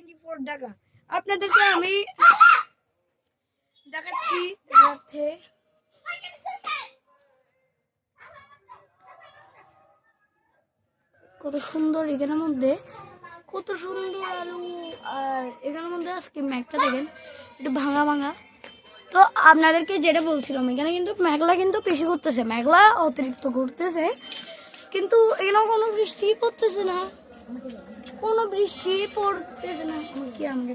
24 ঢাকা। আপনাদেরকে আমি দেখাচ্ছি রাতে কত সুন্দর, এখানের মধ্যে কত সুন্দর আলু। আর এখানের মধ্যে আজকে মেঘটা দেখেন একটু ভাঙা ভাঙা। তো আপনাদেরকে যেটা বলছিলাম, এখানে কিন্তু মেঘলা কিন্তু বেশি করতেছে, মেঘলা অতিরিক্ত করতেছে, কিন্তু এখানে কোনো বৃষ্টি পড়তেছে না, কোনো বৃষ্টি পড়তেছে না। কি আমাকে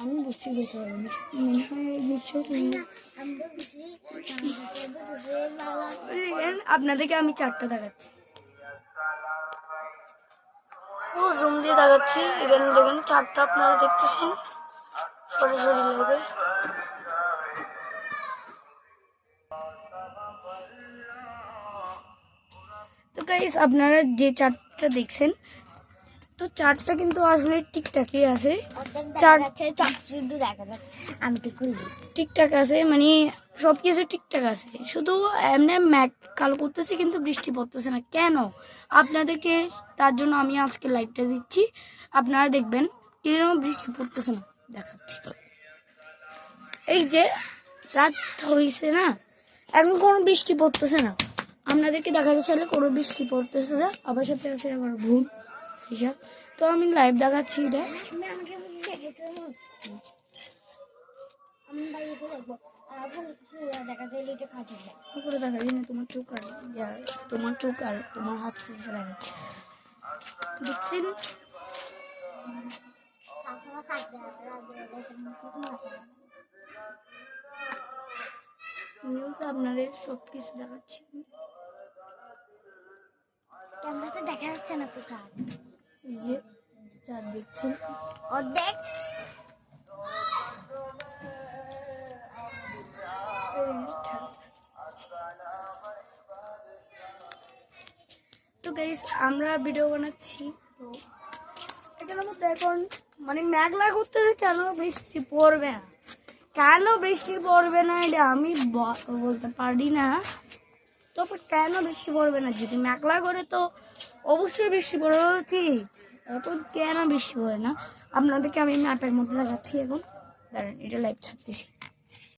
আমি বুঝছি যেতে হবে মনে হয় আপনাদেরকে আমি চারটা দেখাচ্ছি, ফুল জুম দিয়ে দেখাচ্ছি। এখানে দেখেন চারটা আপনারা দেখতেছেন সরাসরি লাইভে। তো গাইস আপনারা যে চারটা দেখছেন, তো চারটা কিন্তু আসলে ঠিকঠাকই আছে, ঠিকঠাক আছে, মানে সবকিছু ঠিকঠাক আছে, শুধু এমনি ম্যাক কালো করতেছে কিন্তু বৃষ্টি পড়তেছে না কেন। আপনাদেরকে তার জন্য আমি আজকে লাইটটা দিচ্ছি, আপনারা দেখবেন কেন বৃষ্টি পড়তেছে না। দেখাচ্ছি, এই যে রাত হয়েছে না, এখন কোনো বৃষ্টি পড়তেছে না। আপনাদেরকে দেখাতে চাইলে কোনো বৃষ্টি পড়তেছে না। আবার সাথে আছে আমার বোন হিসাব। তো আমি লাইভ দেখাচ্ছি এটা। দেখা যায় না, তোমার চোখ আর তোমার হাত দেখছেন। নিউজ আপনাদের সবকিছু দেখাচ্ছি, ক্যামেরাতে দেখা যাচ্ছে না তো চাঁদ। এই যে চাঁদ দেখছেন অর্ধেক। তো গাইস আমরা ভিডিও বানাচ্ছি, তো এখানের মধ্যে এখন মানে মেঘলা করতেছে, কেন বৃষ্টি পড়বে না, কেন বৃষ্টি পড়বে না এটা আমি বলতে পারি না। তবে কেন বৃষ্টি পড়বে না, যদি মেঘলা করে তো অবশ্যই বৃষ্টি পড়া উচিত, এখন কেন বৃষ্টি পড়ে না আপনাদেরকে আমি ম্যাপের মধ্যে দেখাচ্ছি। এখন দাঁড়ান, এটা লাইভ ছাড়তেছি।